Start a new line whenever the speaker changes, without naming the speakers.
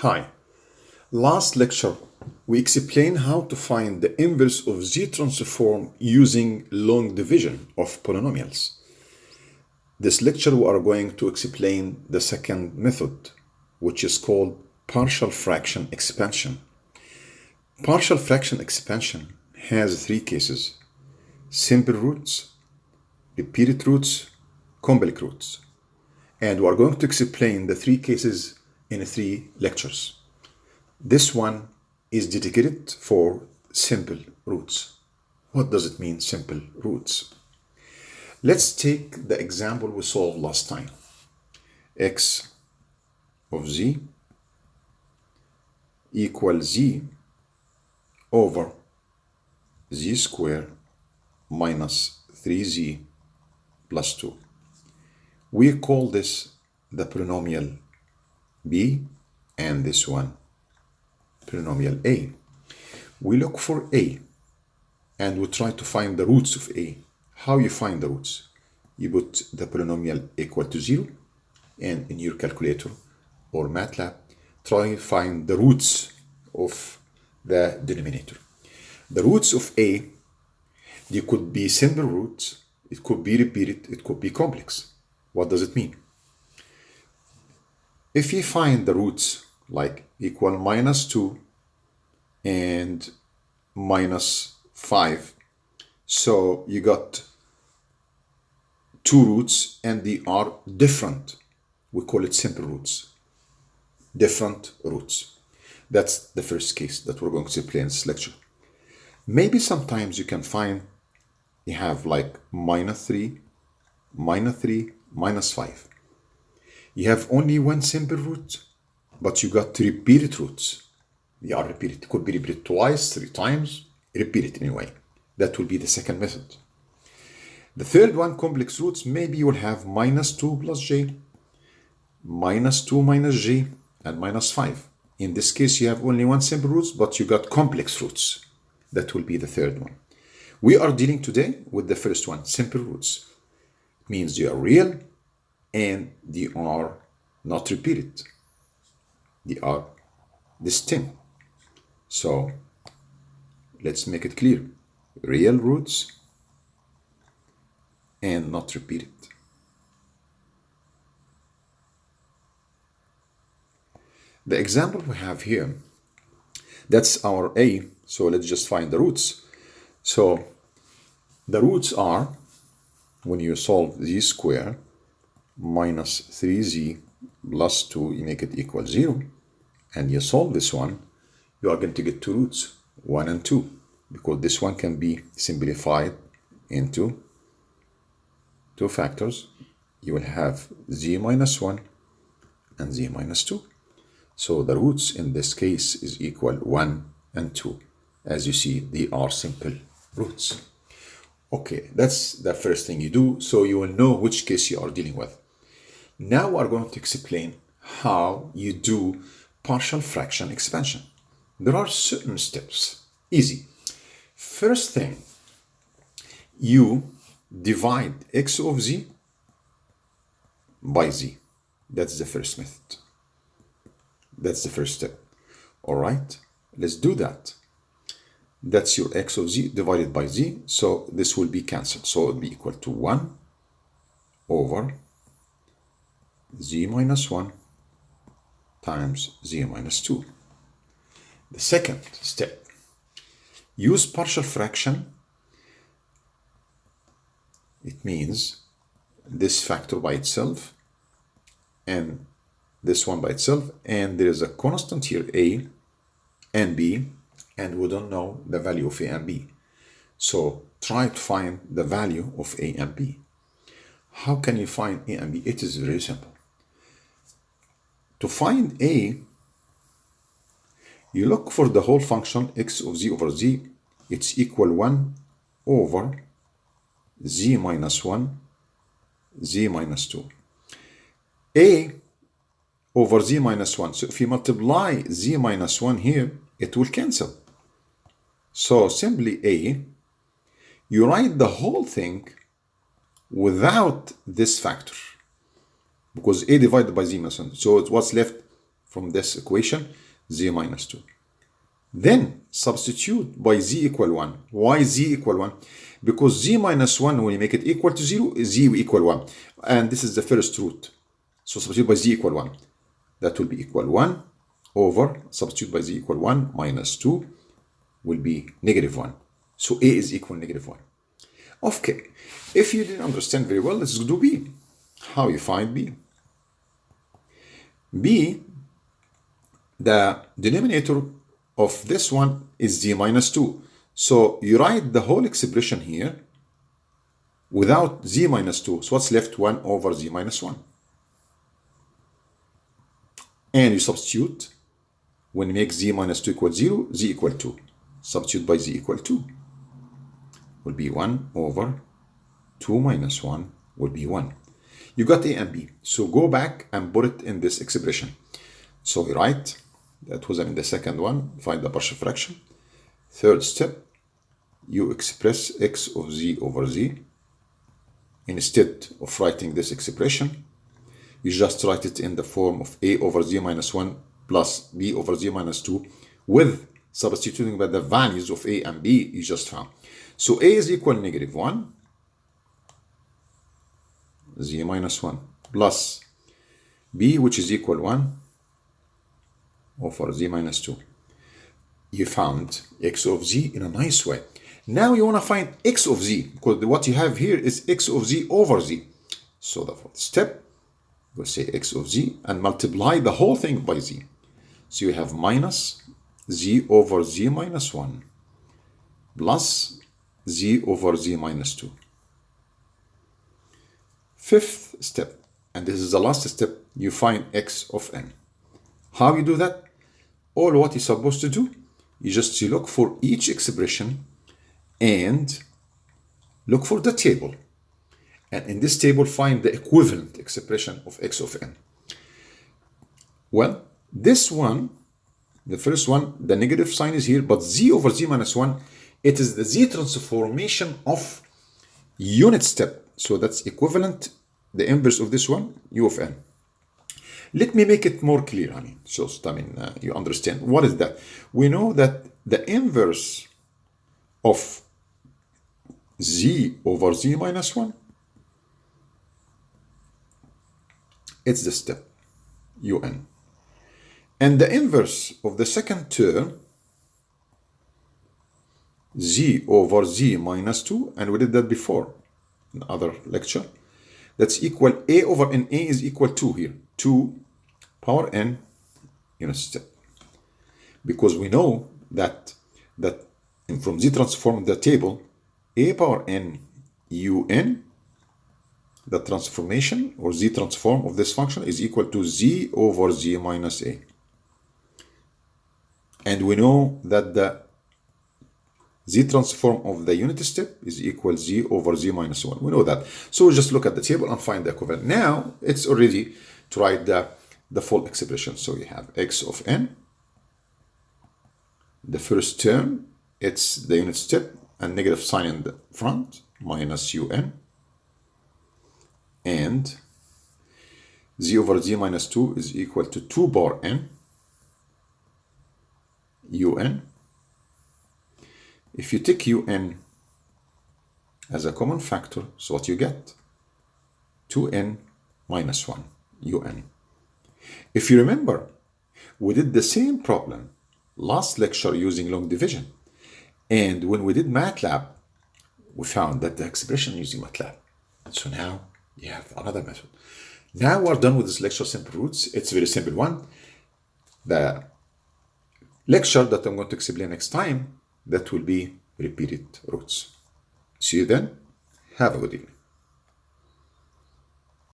Hi. Last lecture, we explained how to find the inverse of Z transform using long division of polynomials. This lecture, we are going to explain the second method, which is called partial fraction expansion. Partial fraction expansion has three cases: simple roots, repeated roots, complex roots. And we are going to explain the three cases in three lectures. This one is dedicated for simple roots. What does it mean, simple roots? Let's take the example we solved last time. X of z equals z over z squared minus 3z plus 2. We call this the polynomial b, and this one polynomial a. We look for a and we try to find the roots of a. How you find the roots? You put the polynomial equal to 0, and in your calculator or MATLAB, try to find the roots of the denominator. The roots of a, they could be simple roots, it could be repeated, it could be complex. What does it mean? If you find the roots like equal minus 2 and minus 5, so you got two roots and they are different. We call it simple roots. Different roots. That's the first case that we're going to explain in this lecture. Maybe sometimes you can find you have like minus 3, minus 5. You have only one simple root, but you got repeated roots. They are repeated. It could be repeated twice, 3 times, repeated anyway. That will be the second method. The third one, complex roots, maybe you will have minus 2 plus j, minus 2 minus j, and minus 5. In this case, you have only one simple root, but you got complex roots. That will be the third one. We are dealing today with the first one, simple roots. It means they are real and they are not repeated. They are distinct. So let's make it clear. Real roots and not repeated. The example we have here, that's our a, so let's just find the roots. So the roots are, when you solve z squared minus 3z plus 2, you make it equal 0, and you solve this one, you are going to get two roots, 1 and 2, because this one can be simplified into two factors. You will have z minus 1 and z minus 2. So the roots in this case is equal 1 and 2. As you see, they are simple roots. Okay, that's the first thing you do, so you will know which case you are dealing with. Now we are going to explain how you do partial fraction expansion. There are certain steps. Easy. First thing, you divide x of z by z. That's the first method. That's the first step. All right, let's do that. That's your x of z divided by z. So this will be cancelled. So it will be equal to 1 over z minus 1 times z minus 2. The second step, use partial fraction. It means this factor by itself and this one by itself, and there is a constant here, a and b, and we don't know the value of a and b. So try to find the value of a and b. How can you find a and b? It is very simple. To find a, you look for the whole function x of z over z. It's equal 1 over z minus 1, z minus 2. A over z minus 1. So if you multiply z minus 1 here, it will cancel. So simply a, you write the whole thing without this factor, because a divided by z minus 1. So what's left? from this equation, z minus 2. Then substitute by z equal 1. Why z equal 1? Because z minus 1, when you make it equal to 0, is z equal 1. And this is the first root. So substitute by z equal 1. That will be equal 1 over, substitute by z equal 1 minus 2 will be negative 1. So a is equal negative 1. Okay, if you didn't understand very well, let's do b. How you find b? b, the denominator of this one is z minus 2. So you write the whole expression here without z minus 2. So what's left? 1 over z minus 1. And you substitute. When you make z minus 2 equal 0, z equal 2. Substitute by z equal 2. Will be 1 over 2 minus 1 will be 1. You got a and b. So go back and put it in this expression. So you write, that was in the second one, find the partial fraction. Third step, you express x of z over z. Instead of writing this expression, you just write it in the form of a over z minus 1 plus b over z minus 2 with substituting by the values of a and b you just found. So a is equal negative 1, z minus 1, plus b, which is equal 1, over z minus 2. You found x of z in a nice way. Now you want to find x of z, because what you have here is x of z over z. So the fourth step, we'll say x of z and multiply the whole thing by z. So you have minus z over z minus 1 plus z over z minus 2. Fifth step, and this is the last step, you find x of n. How you do that? All what you're supposed to do, you just look for each expression and look for the table. And in this table, find the equivalent expression of x of n. Well, this one, the first one, the negative sign is here, but z over z minus 1, it is the z transformation of unit step. So that's equivalent, the inverse of this one, u of n. Let me make it more clear, you understand. What is that? We know that the inverse of z over z minus 1, it's the step, un. And the inverse of the second term, z over z minus 2, and we did that before in other lecture, that's equal a over n. A is equal to here, 2 power n unit step. Because we know that from z transform the table, a power n un, the transformation or z transform of this function is equal to z over z minus a. And we know that the z transform of the unit step is equal z over z minus 1. We know that. So just look at the table and find the equivalent. Now it's already to write the full expression. So you have x of n. The first term, it's the unit step and negative sign in the front, minus un. And z over z minus 2 is equal to 2 bar n un. If you take un as a common factor, so what you get? 2n minus 1 un. If you remember, we did the same problem last lecture using long division. And when we did MATLAB, we found that the expression using MATLAB. So now you have another method. Now we're done with this lecture, simple roots. It's a very simple one. The lecture that I'm going to explain next time, that will be repeated roots. See you then. Have a good evening.